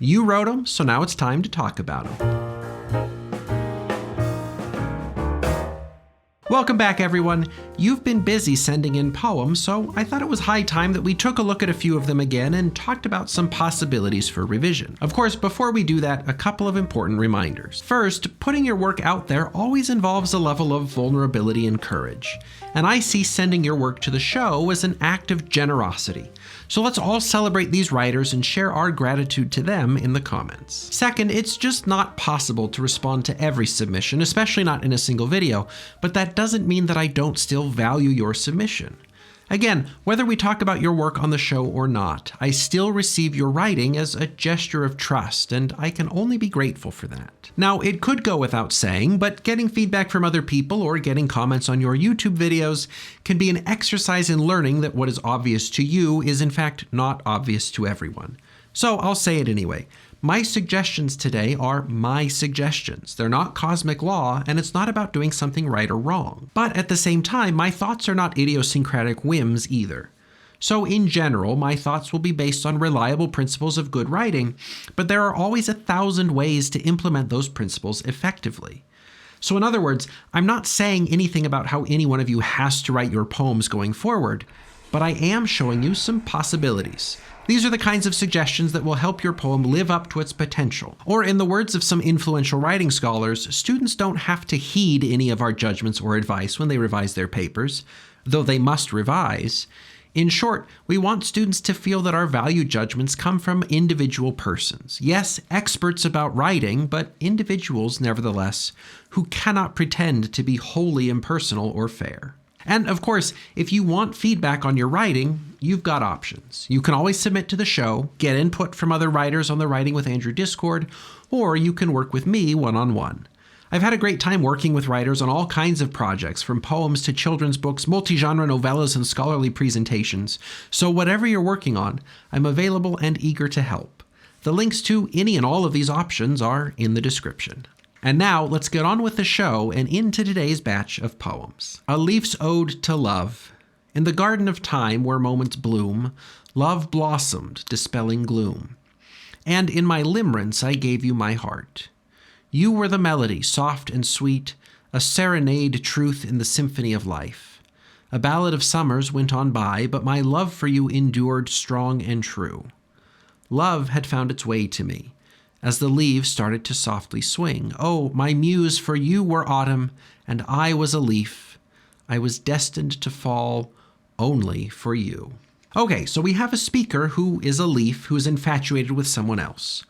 You wrote them, so now it's time to talk about them. Welcome back, everyone. You've been busy sending in poems, so I thought it was high time that we took a look at a few of them again and talked about some possibilities for revision. Of course, before we do that, a couple of important reminders. First, putting your work out there always involves a level of vulnerability and courage, and I see sending your work to the show as an act of generosity. So let's all celebrate these writers and share our gratitude to them in the comments. Second, it's just not possible to respond to every submission, especially not in a single video, but that doesn't mean that I don't still value your submission. Again, whether we talk about your work on the show or not, I still receive your writing as a gesture of trust, and I can only be grateful for that. Now, it could go without saying, but getting feedback from other people or getting comments on your YouTube videos can be an exercise in learning that what is obvious to you is in fact not obvious to everyone. So I'll say it anyway. My suggestions today are my suggestions. They're not cosmic law, and it's not about doing something right or wrong. But at the same time, my thoughts are not idiosyncratic whims either. So in general, my thoughts will be based on reliable principles of good writing, but there are always 1,000 ways to implement those principles effectively. So in other words, I'm not saying anything about how any one of you has to write your poems going forward, but I am showing you some possibilities. These are the kinds of suggestions that will help your poem live up to its potential. Or in the words of some influential writing scholars, students don't have to heed any of our judgments or advice when they revise their papers, though they must revise. In short, we want students to feel that our value judgments come from individual persons. Yes, experts about writing, but individuals nevertheless, who cannot pretend to be wholly impersonal or fair. And of course, if you want feedback on your writing, you've got options. You can always submit to the show, get input from other writers on the Writing with Andrew Discord, or you can work with me one-on-one. I've had a great time working with writers on all kinds of projects, from poems to children's books, multi-genre novellas, and scholarly presentations. So whatever you're working on, I'm available and eager to help. The links to any and all of these options are in the description. And now, let's get on with the show and into today's batch of poems. A Leaf's Ode to Love. In the garden of time where moments bloom, love blossomed, dispelling gloom. And in my limerence I gave you my heart. You were the melody, soft and sweet, a serenade truth in the symphony of life. A ballad of summers went on by, but my love for you endured strong and true. Love had found its way to me, as the leaves started to softly swing. Oh, my muse, for you were autumn, and I was a leaf. I was destined to fall only for you. Okay, so we have a speaker who is a leaf who is infatuated with someone else.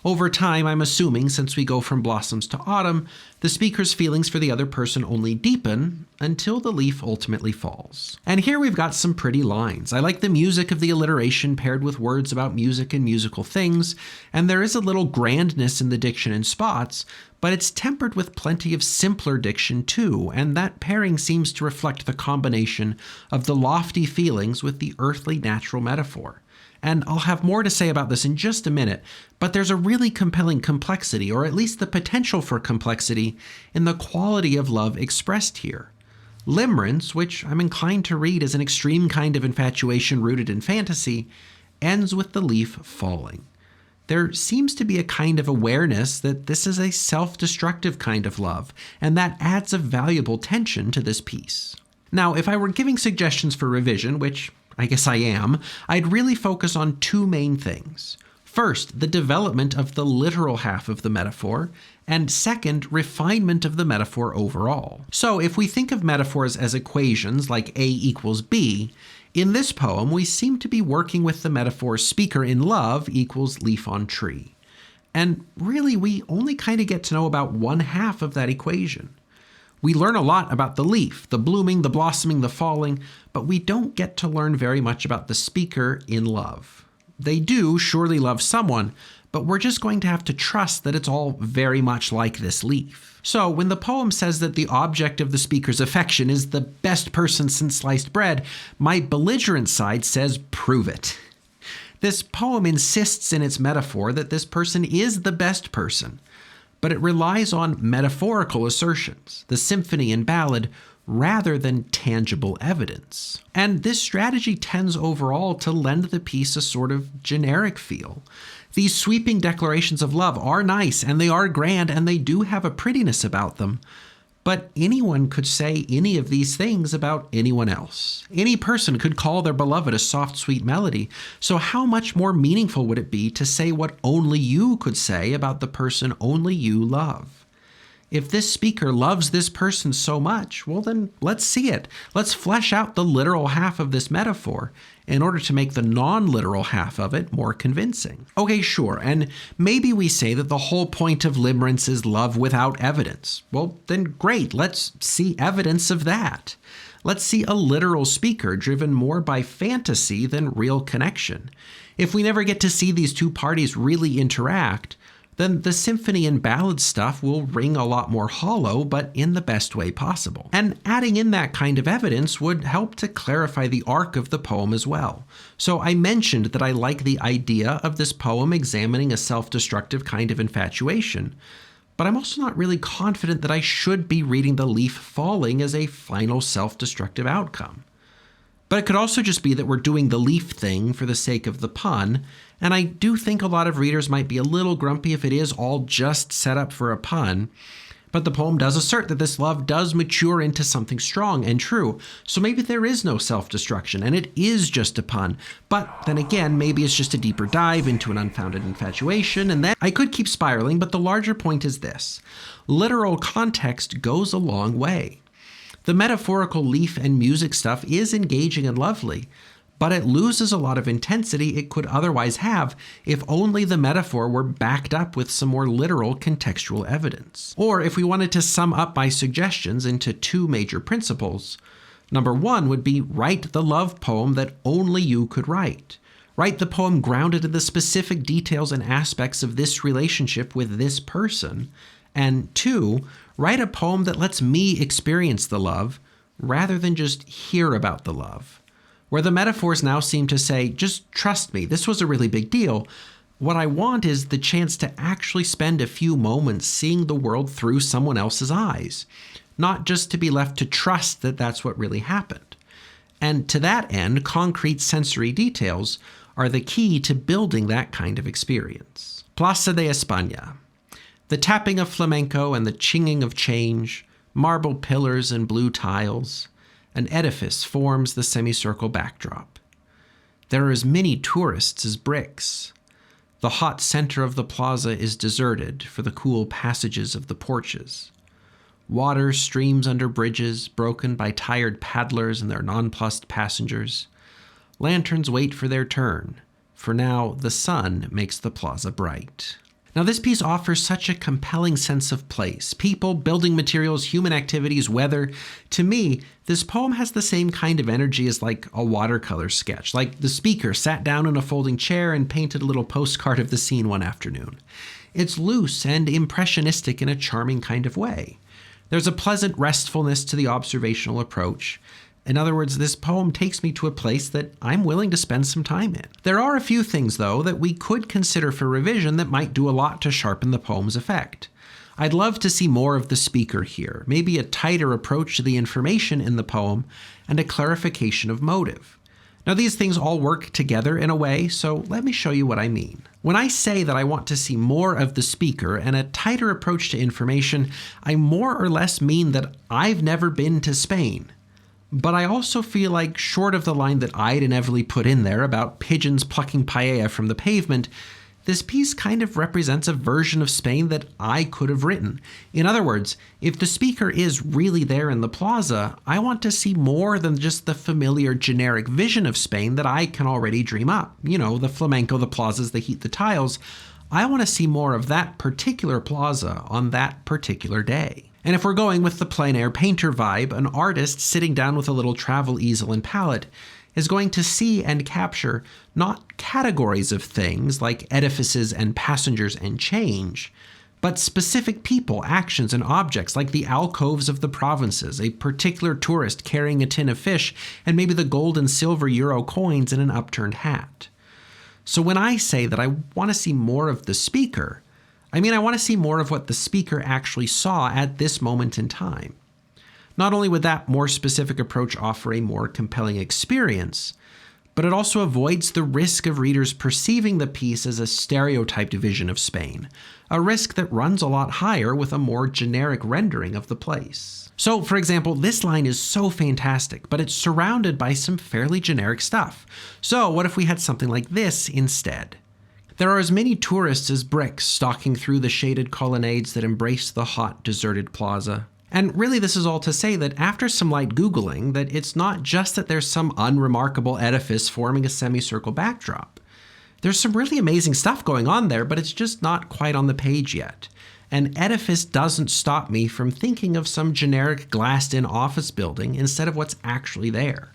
Over time, I'm assuming, since we go from blossoms to autumn, the speaker's feelings for the other person only deepen until the leaf ultimately falls. And here we've got some pretty lines. I like the music of the alliteration paired with words about music and musical things, and there is a little grandness in the diction in spots, but it's tempered with plenty of simpler diction too, and that pairing seems to reflect the combination of the lofty feelings with the earthly natural metaphor. And I'll have more to say about this in just a minute, but there's a really compelling complexity, or at least the potential for complexity, in the quality of love expressed here. Limerence, which I'm inclined to read as an extreme kind of infatuation rooted in fantasy, ends with the leaf falling. There seems to be a kind of awareness that this is a self-destructive kind of love, and that adds a valuable tension to this piece. Now, if I were giving suggestions for revision, which I guess I am, I'd really focus on two main things. First, the development of the literal half of the metaphor, and second, refinement of the metaphor overall. So if we think of metaphors as equations like A equals B, in this poem we seem to be working with the metaphor speaker in love equals leaf on tree. And really, we only kind of get to know about one half of that equation. We learn a lot about the leaf, the blooming, the blossoming, the falling, but we don't get to learn very much about the speaker in love. They do surely love someone, but we're just going to have to trust that it's all very much like this leaf. So when the poem says that the object of the speaker's affection is the best person since sliced bread, my belligerent side says, prove it. This poem insists in its metaphor that this person is the best person, but it relies on metaphorical assertions, the symphony and ballad, rather than tangible evidence. And this strategy tends overall to lend the piece a sort of generic feel. These sweeping declarations of love are nice, and they are grand, and they do have a prettiness about them. But anyone could say any of these things about anyone else. Any person could call their beloved a soft, sweet melody. So how much more meaningful would it be to say what only you could say about the person only you love? If this speaker loves this person so much, well then let's see it. Let's flesh out the literal half of this metaphor in order to make the non-literal half of it more convincing. Okay, sure, and maybe we say that the whole point of limerence is love without evidence. Well, then great, let's see evidence of that. Let's see a literal speaker driven more by fantasy than real connection. If we never get to see these two parties really interact, then the symphony and ballad stuff will ring a lot more hollow, but in the best way possible. And adding in that kind of evidence would help to clarify the arc of the poem as well. So I mentioned that I like the idea of this poem examining a self-destructive kind of infatuation, but I'm also not really confident that I should be reading the leaf falling as a final self-destructive outcome. But it could also just be that we're doing the leaf thing for the sake of the pun, and I do think a lot of readers might be a little grumpy if it is all just set up for a pun. But the poem does assert that this love does mature into something strong and true, so maybe there is no self-destruction and it is just a pun. But then again, maybe it's just a deeper dive into an unfounded infatuation, and then I could keep spiraling, but the larger point is this. Literal context goes a long way. The metaphorical leaf and music stuff is engaging and lovely, but it loses a lot of intensity it could otherwise have if only the metaphor were backed up with some more literal contextual evidence. Or if we wanted to sum up my suggestions into two major principles, number one would be write the love poem that only you could write. Write the poem grounded in the specific details and aspects of this relationship with this person. And two, write a poem that lets me experience the love rather than just hear about the love. Where the metaphors now seem to say, just trust me, this was a really big deal. What I want is the chance to actually spend a few moments seeing the world through someone else's eyes, not just to be left to trust that that's what really happened. And to that end, concrete sensory details are the key to building that kind of experience. Plaza de España. The tapping of flamenco and the chinging of change, marble pillars and blue tiles. An edifice forms the semicircle backdrop. There are as many tourists as bricks. The hot center of the plaza is deserted for the cool passages of the porches. Water streams under bridges, broken by tired paddlers and their nonplussed passengers. Lanterns wait for their turn, for now the sun makes the plaza bright. Now, this piece offers such a compelling sense of place. People, building materials, human activities, weather. To me, this poem has the same kind of energy as like a watercolor sketch, like the speaker sat down in a folding chair and painted a little postcard of the scene one afternoon. It's loose and impressionistic in a charming kind of way. There's a pleasant restfulness to the observational approach. In other words, this poem takes me to a place that I'm willing to spend some time in. There are a few things, though, that we could consider for revision that might do a lot to sharpen the poem's effect. I'd love to see more of the speaker here, maybe a tighter approach to the information in the poem, and a clarification of motive. Now, these things all work together in a way, so let me show you what I mean. When I say that I want to see more of the speaker and a tighter approach to information, I more or less mean that I've never been to Spain. But I also feel like, short of the line that I'd inevitably put in there about pigeons plucking paella from the pavement, this piece kind of represents a version of Spain that I could have written. In other words, if the speaker is really there in the plaza, I want to see more than just the familiar generic vision of Spain that I can already dream up. You know, the flamenco, the plazas, the heat, the tiles. I want to see more of that particular plaza on that particular day. And if we're going with the plein air painter vibe, an artist sitting down with a little travel easel and palette is going to see and capture not categories of things like edifices and passengers and change, but specific people, actions, and objects like the alcoves of the provinces, a particular tourist carrying a tin of fish, and maybe the gold and silver euro coins in an upturned hat. So when I say that I want to see more of the speaker, I mean, I want to see more of what the speaker actually saw at this moment in time. Not only would that more specific approach offer a more compelling experience, but it also avoids the risk of readers perceiving the piece as a stereotyped vision of Spain, a risk that runs a lot higher with a more generic rendering of the place. So, for example, this line is so fantastic, but it's surrounded by some fairly generic stuff. So what if we had something like this instead? There are as many tourists as bricks stalking through the shaded colonnades that embrace the hot, deserted plaza. And really this is all to say that after some light Googling, that it's not just that there's some unremarkable edifice forming a semicircle backdrop. There's some really amazing stuff going on there, but it's just not quite on the page yet. An edifice doesn't stop me from thinking of some generic glassed-in office building instead of what's actually there.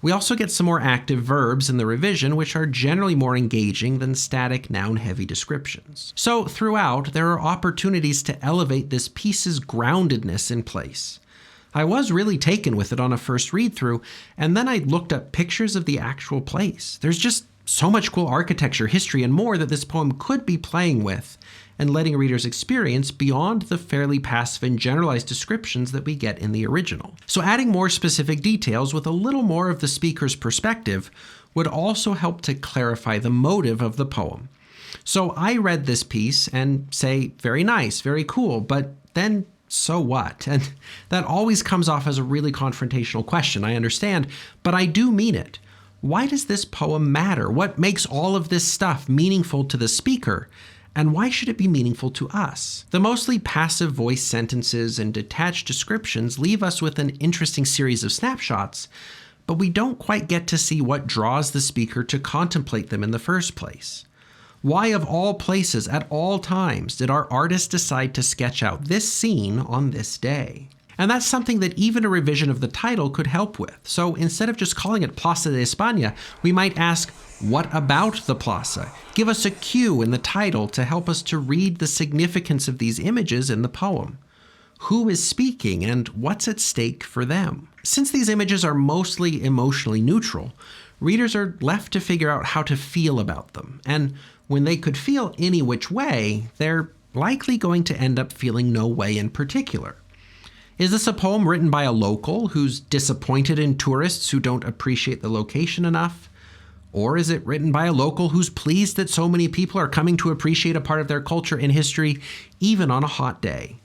We also get some more active verbs in the revision, which are generally more engaging than static noun-heavy descriptions. So throughout, there are opportunities to elevate this piece's groundedness in place. I was really taken with it on a first read-through, and then I looked up pictures of the actual place. There's just so much cool architecture, history, and more that this poem could be playing with and letting readers experience beyond the fairly passive and generalized descriptions that we get in the original. So adding more specific details with a little more of the speaker's perspective would also help to clarify the motive of the poem. So I read this piece and say, very nice, very cool, but then so what? And that always comes off as a really confrontational question, I understand, but I do mean it. Why does this poem matter? What makes all of this stuff meaningful to the speaker? And why should it be meaningful to us? The mostly passive voice sentences and detached descriptions leave us with an interesting series of snapshots, but we don't quite get to see what draws the speaker to contemplate them in the first place. Why, of all places, at all times, did our artist decide to sketch out this scene on this day? And that's something that even a revision of the title could help with. So instead of just calling it Plaza de España, we might ask, what about the plaza? Give us a cue in the title to help us to read the significance of these images in the poem. Who is speaking and what's at stake for them? Since these images are mostly emotionally neutral, readers are left to figure out how to feel about them. And when they could feel any which way, they're likely going to end up feeling no way in particular. Is this a poem written by a local who's disappointed in tourists who don't appreciate the location enough? Or is it written by a local who's pleased that so many people are coming to appreciate a part of their culture and history, even on a hot day?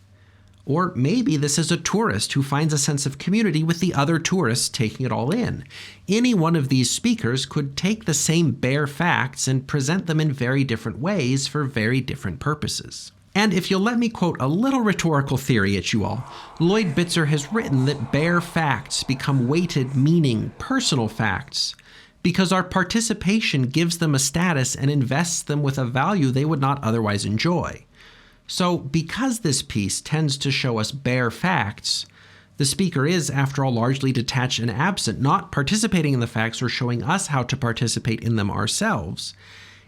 Or maybe this is a tourist who finds a sense of community with the other tourists taking it all in. Any one of these speakers could take the same bare facts and present them in very different ways for very different purposes. And if you'll let me quote a little rhetorical theory at you all, Lloyd Bitzer has written that bare facts become weighted, meaning personal facts, because our participation gives them a status and invests them with a value they would not otherwise enjoy. So because this piece tends to show us bare facts, the speaker is, after all, largely detached and absent, not participating in the facts or showing us how to participate in them ourselves.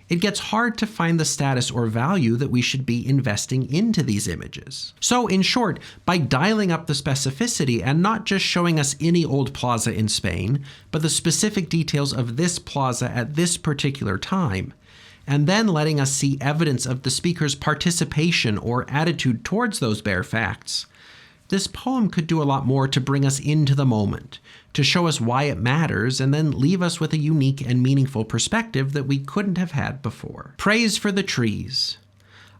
It gets hard to find the status or value that we should be investing into these images. So in short, by dialing up the specificity and not just showing us any old plaza in Spain, but the specific details of this plaza at this particular time, and then letting us see evidence of the speaker's participation or attitude towards those bare facts, this poem could do a lot more to bring us into the moment, to show us why it matters, and then leave us with a unique and meaningful perspective that we couldn't have had before. Praise for the trees.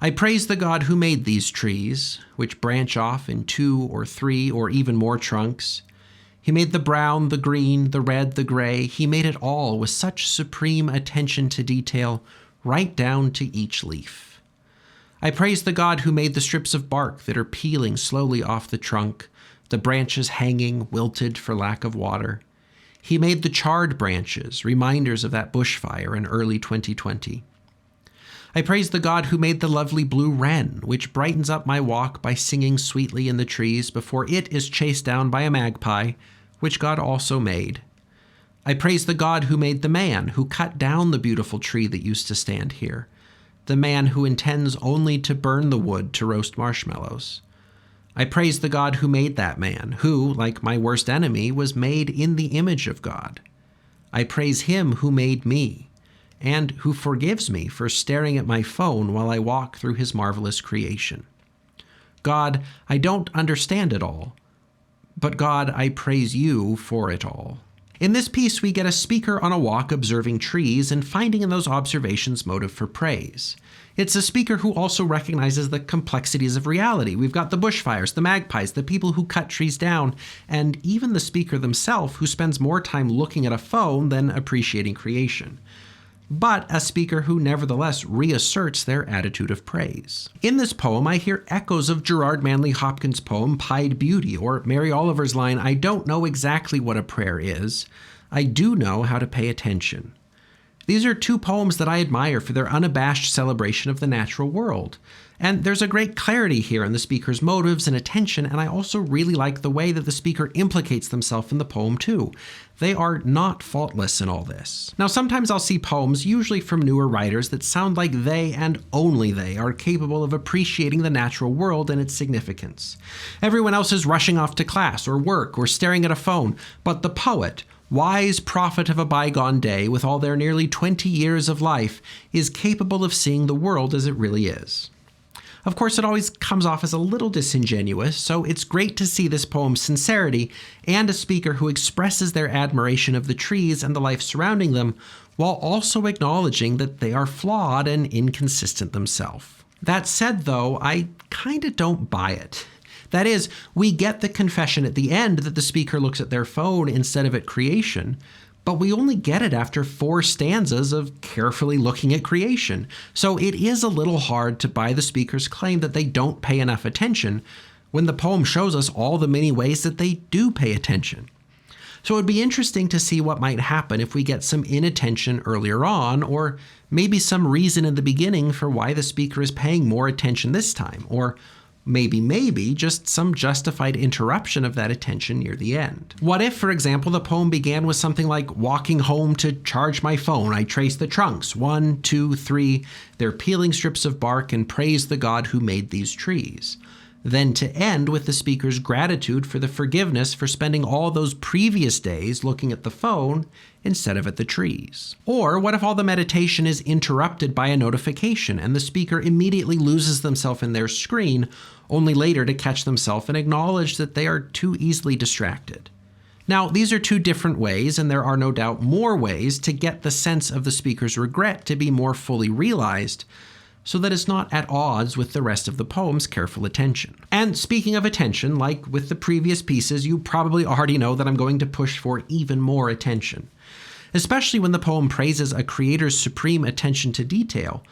I praise the God who made these trees, which branch off in 2 or 3 or even more trunks. He made the brown, the green, the red, the gray. He made it all with such supreme attention to detail, right down to each leaf. I praise the God who made the strips of bark that are peeling slowly off the trunk, the branches hanging, wilted for lack of water. He made the charred branches, reminders of that bushfire in early 2020. I praise the God who made the lovely blue wren, which brightens up my walk by singing sweetly in the trees before it is chased down by a magpie, which God also made. I praise the God who made the man who cut down the beautiful tree that used to stand here, the man who intends only to burn the wood to roast marshmallows. I praise the God who made that man, who, like my worst enemy, was made in the image of God. I praise him who made me, and who forgives me for staring at my phone while I walk through his marvelous creation. God, I don't understand it all, but God, I praise you for it all. In this piece, we get a speaker on a walk observing trees and finding in those observations motive for praise. It's a speaker who also recognizes the complexities of reality. We've got the bushfires, the magpies, the people who cut trees down, and even the speaker themselves who spends more time looking at a phone than appreciating creation. But a speaker who nevertheless reasserts their attitude of praise. In this poem, I hear echoes of Gerard Manley Hopkins' poem Pied Beauty, or Mary Oliver's line, "I don't know exactly what a prayer is. I do know how to pay attention." These are two poems that I admire for their unabashed celebration of the natural world. And there's a great clarity here in the speaker's motives and attention, and I also really like the way that the speaker implicates themselves in the poem too. They are not faultless in all this. Now, sometimes I'll see poems, usually from newer writers, that sound like they and only they are capable of appreciating the natural world and its significance. Everyone else is rushing off to class or work or staring at a phone, but the poet, wise prophet of a bygone day with all their nearly 20 years of life, is capable of seeing the world as it really is. Of course, it always comes off as a little disingenuous, so it's great to see this poem's sincerity and a speaker who expresses their admiration of the trees and the life surrounding them, while also acknowledging that they are flawed and inconsistent themselves. That said, though, I kinda don't buy it. That is, we get the confession at the end that the speaker looks at their phone instead of at creation, but we only get it after 4 stanzas of carefully looking at creation. So it is a little hard to buy the speaker's claim that they don't pay enough attention when the poem shows us all the many ways that they do pay attention. So it would be interesting to see what might happen if we get some inattention earlier on, or maybe some reason in the beginning for why the speaker is paying more attention this time, or maybe just some justified interruption of that attention near the end. What if, for example, the poem began with something like, "Walking home to charge my phone, I trace the trunks, 1, 2, 3, they're peeling strips of bark and praise the God who made these trees." Then to end with the speaker's gratitude for the forgiveness for spending all those previous days looking at the phone instead of at the trees. Or what if all the meditation is interrupted by a notification and the speaker immediately loses themselves in their screen, only later to catch themselves and acknowledge that they are too easily distracted? Now, these are 2 different ways, and there are no doubt more ways to get the sense of the speaker's regret to be more fully realized, so that it's not at odds with the rest of the poem's careful attention. And speaking of attention, like with the previous pieces, you probably already know that I'm going to push for even more attention, especially when the poem praises a creator's supreme attention to detail,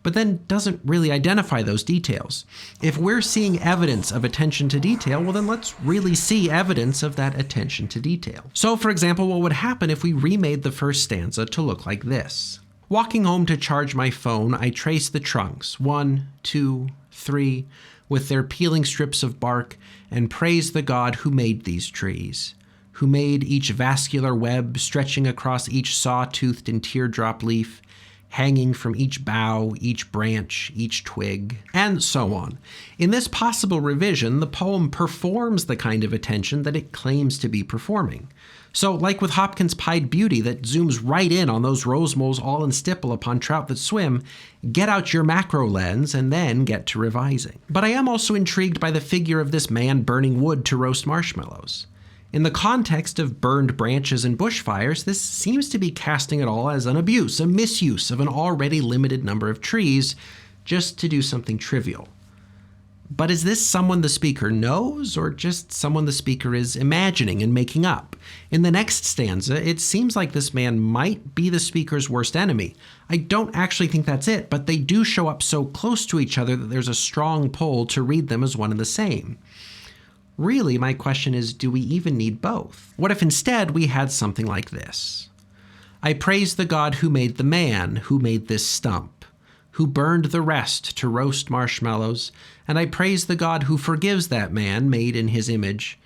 but then doesn't really identify those details. If we're seeing evidence of attention to detail, well then let's really see evidence of that attention to detail. So for example, what would happen if we remade the first stanza to look like this? Walking home to charge my phone, I trace the trunks, 1, 2, 3, with their peeling strips of bark, and praise the God who made these trees, who made each vascular web stretching across each saw-toothed and teardrop leaf, hanging from each bough, each branch, each twig, and so on. In this possible revision, the poem performs the kind of attention that it claims to be performing. So, like with Hopkins' Pied Beauty that zooms right in on those rose moles all in stipple upon trout that swim, get out your macro lens and then get to revising. But I am also intrigued by the figure of this man burning wood to roast marshmallows. In the context of burned branches and bushfires, this seems to be casting it all as an abuse, a misuse of an already limited number of trees, just to do something trivial. But is this someone the speaker knows, or just someone the speaker is imagining and making up? In the next stanza, it seems like this man might be the speaker's worst enemy. I don't actually think that's it, but they do show up so close to each other that there's a strong pull to read them as one and the same. Really, my question is, do we even need both? What if instead we had something like this? I praise the God who made the man, who made this stump, who burned the rest to roast marshmallows, and I praise the God who forgives that man made in his image,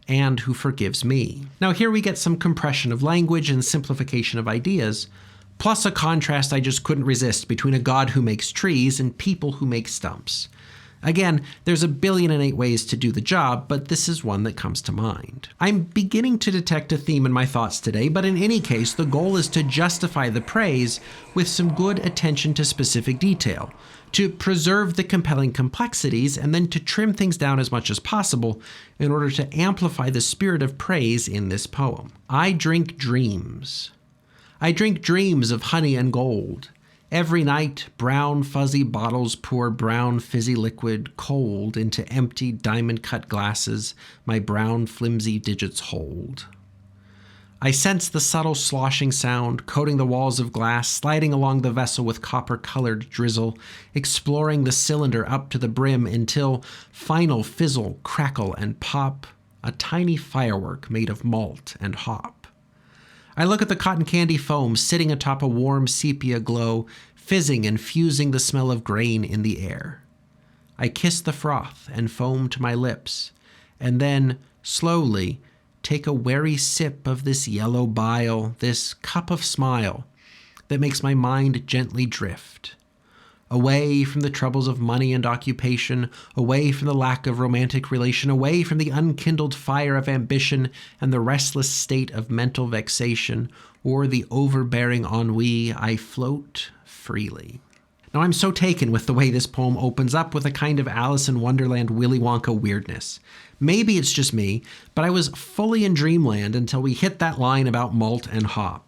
and who forgives me. Now here we get some compression of language and simplification of ideas, plus a contrast I just couldn't resist between a God who makes trees and people who make stumps. Again, there's 1,000,008,000 ways to do the job, but this is one that comes to mind. I'm beginning to detect a theme in my thoughts today, but in any case, the goal is to justify the praise with some good attention to specific detail, to preserve the compelling complexities and then to trim things down as much as possible in order to amplify the spirit of praise in this poem. I drink dreams. I drink dreams of honey and gold. Every night, brown fuzzy bottles pour brown fizzy liquid cold into empty diamond-cut glasses my brown flimsy digits hold. I sense the subtle sloshing sound, coating the walls of glass, sliding along the vessel with copper-colored drizzle, exploring the cylinder up to the brim until, final fizzle, crackle, and pop, a tiny firework made of malt and hop. I look at the cotton candy foam sitting atop a warm sepia glow, fizzing and fusing the smell of grain in the air. I kiss the froth and foam to my lips, and then, slowly, take a wary sip of this yellow bile, this cup of smile, that makes my mind gently drift. Away from the troubles of money and occupation, away from the lack of romantic relation, away from the unkindled fire of ambition and the restless state of mental vexation, or the overbearing ennui, I float freely. Now, I'm so taken with the way this poem opens up with a kind of Alice in Wonderland Willy Wonka weirdness. Maybe it's just me, but I was fully in dreamland until we hit that line about malt and hop.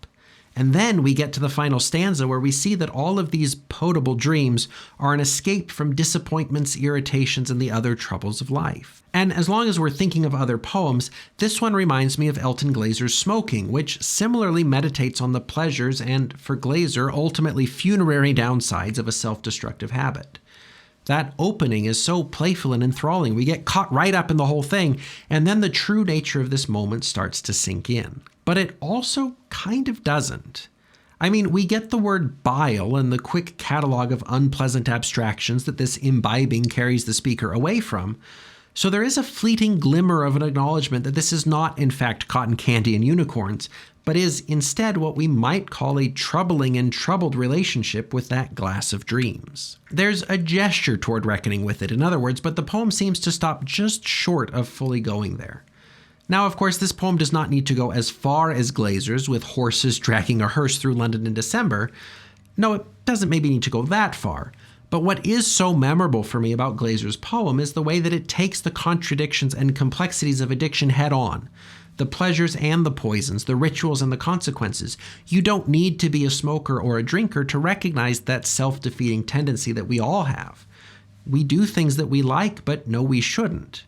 And then we get to the final stanza where we see that all of these potable dreams are an escape from disappointments, irritations, and the other troubles of life. And as long as we're thinking of other poems, this one reminds me of Elton Glazer's Smoking, which similarly meditates on the pleasures and, for Glazer, ultimately funerary downsides of a self-destructive habit. That opening is so playful and enthralling. We get caught right up in the whole thing, and then the true nature of this moment starts to sink in. But it also kind of doesn't. I mean, we get the word bile and the quick catalog of unpleasant abstractions that this imbibing carries the speaker away from. So there is a fleeting glimmer of an acknowledgement that this is not, in fact, cotton candy and unicorns, but is instead what we might call a troubling and troubled relationship with that glass of dreams. There's a gesture toward reckoning with it, in other words, but the poem seems to stop just short of fully going there. Now, of course, this poem does not need to go as far as Glazer's with horses dragging a hearse through London in December. No, it doesn't maybe need to go that far. But what is so memorable for me about Glazer's poem is the way that it takes the contradictions and complexities of addiction head on. The pleasures and the poisons, the rituals and the consequences. You don't need to be a smoker or a drinker to recognize that self-defeating tendency that we all have. We do things that we like, but know we shouldn't.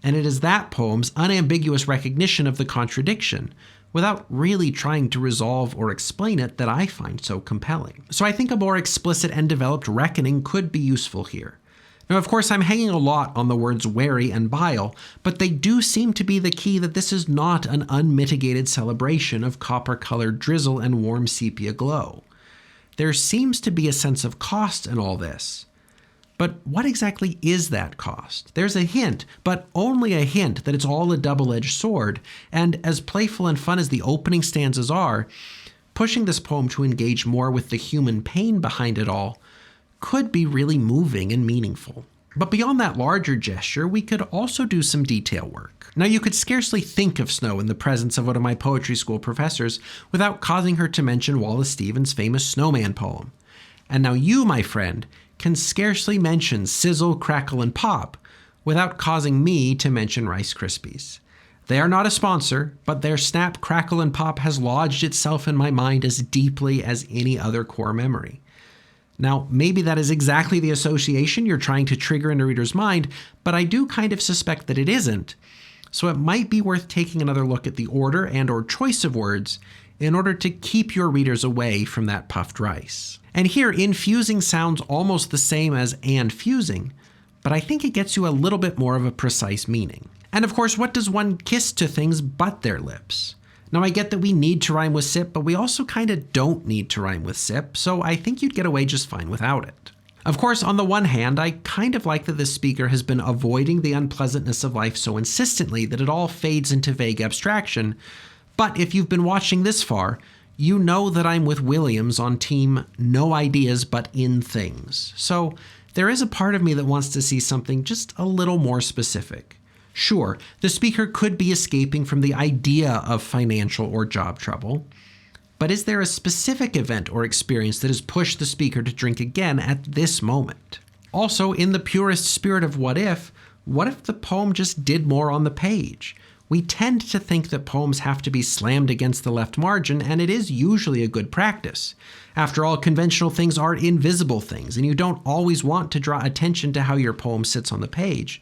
And it is that poem's unambiguous recognition of the contradiction, without really trying to resolve or explain it, that I find so compelling. So I think a more explicit and developed reckoning could be useful here. Now, of course, I'm hanging a lot on the words wary and bile, but they do seem to be the key that this is not an unmitigated celebration of copper-colored drizzle and warm sepia glow. There seems to be a sense of cost in all this. But what exactly is that cost? There's a hint, but only a hint, that it's all a double-edged sword, and as playful and fun as the opening stanzas are, pushing this poem to engage more with the human pain behind it all could be really moving and meaningful. But beyond that larger gesture, we could also do some detail work. Now, you could scarcely think of Snow in the presence of one of my poetry school professors without causing her to mention Wallace Stevens' famous Snowman poem. And now you, my friend, can scarcely mention Sizzle, Crackle, and Pop without causing me to mention Rice Krispies. They are not a sponsor, but their Snap, Crackle, and Pop has lodged itself in my mind as deeply as any other core memory. Now, maybe that is exactly the association you're trying to trigger in a reader's mind, but I do kind of suspect that it isn't. So it might be worth taking another look at the order and/or choice of words in order to keep your readers away from that puffed rice. And here, infusing sounds almost the same as and fusing, but I think it gets you a little bit more of a precise meaning. And of course, what does one kiss to things but their lips? Now, I get that we need to rhyme with sip, but we also kind of don't need to rhyme with sip, so I think you'd get away just fine without it. Of course, on the one hand, I kind of like that this speaker has been avoiding the unpleasantness of life so insistently that it all fades into vague abstraction. But if you've been watching this far, you know that I'm with Williams on team no ideas but in things. So there is a part of me that wants to see something just a little more specific. Sure, the speaker could be escaping from the idea of financial or job trouble, but is there a specific event or experience that has pushed the speaker to drink again at this moment? Also, in the purest spirit of what if the poem just did more on the page? We tend to think that poems have to be slammed against the left margin, and it is usually a good practice. After all, conventional things are invisible things, and you don't always want to draw attention to how your poem sits on the page.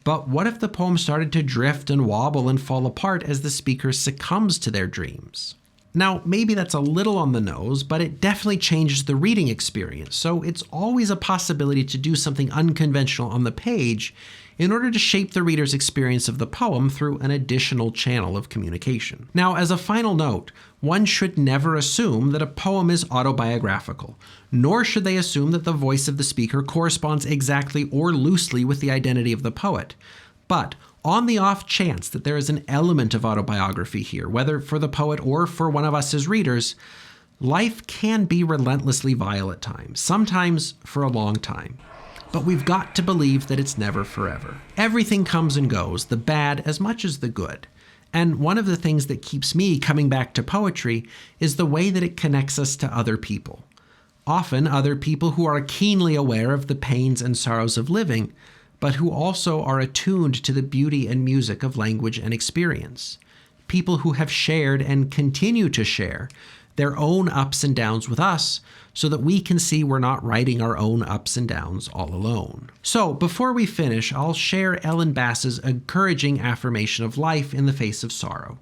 But what if the poem started to drift and wobble and fall apart as the speaker succumbs to their dreams? Now, maybe that's a little on the nose, but it definitely changes the reading experience, so it's always a possibility to do something unconventional on the page in order to shape the reader's experience of the poem through an additional channel of communication. Now, as a final note, one should never assume that a poem is autobiographical, nor should they assume that the voice of the speaker corresponds exactly or loosely with the identity of the poet. But on the off chance that there is an element of autobiography here, whether for the poet or for one of us as readers, life can be relentlessly vile at times, sometimes for a long time. But we've got to believe that it's never forever. Everything comes and goes, the bad as much as the good. And one of the things that keeps me coming back to poetry is the way that it connects us to other people. Often other people who are keenly aware of the pains and sorrows of living, but who also are attuned to the beauty and music of language and experience. People who have shared and continue to share their own ups and downs with us so that we can see we're not writing our own ups and downs all alone. So before we finish, I'll share Ellen Bass's encouraging affirmation of life in the face of sorrow,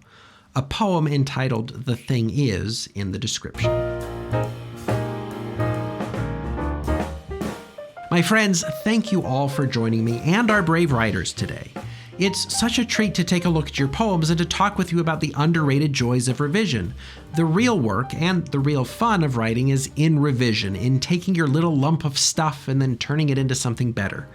a poem entitled "The Thing Is" in the description. My friends, thank you all for joining me and our brave writers today. It's such a treat to take a look at your poems and to talk with you about the underrated joys of revision. The real work and the real fun of writing is in revision, in taking your little lump of stuff and then turning it into something better.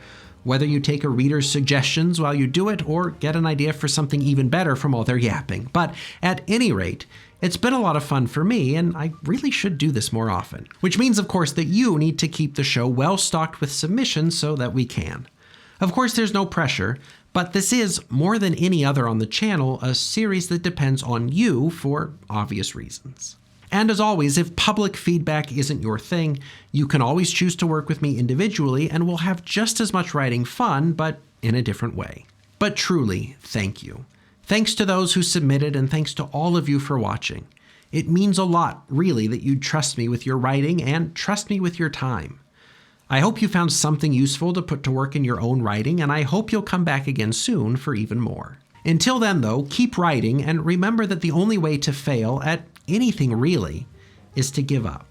Whether you take a reader's suggestions while you do it or get an idea for something even better from all their yapping. But at any rate, it's been a lot of fun for me, and I really should do this more often. Which means, of course, that you need to keep the show well stocked with submissions so that we can. Of course, there's no pressure, but this is, more than any other on the channel, a series that depends on you for obvious reasons. And as always, if public feedback isn't your thing, you can always choose to work with me individually, and we'll have just as much writing fun, but in a different way. But truly, thank you. Thanks to those who submitted, and thanks to all of you for watching. It means a lot, really, that you'd trust me with your writing and trust me with your time. I hope you found something useful to put to work in your own writing, and I hope you'll come back again soon for even more. Until then, though, keep writing, and remember that the only way to fail at anything really is to give up.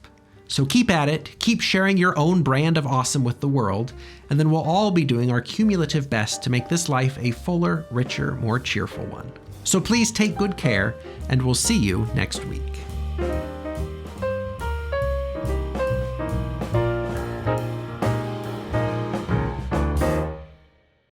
So keep at it, keep sharing your own brand of awesome with the world, and then we'll all be doing our cumulative best to make this life a fuller, richer, more cheerful one. So please take good care, and we'll see you next week.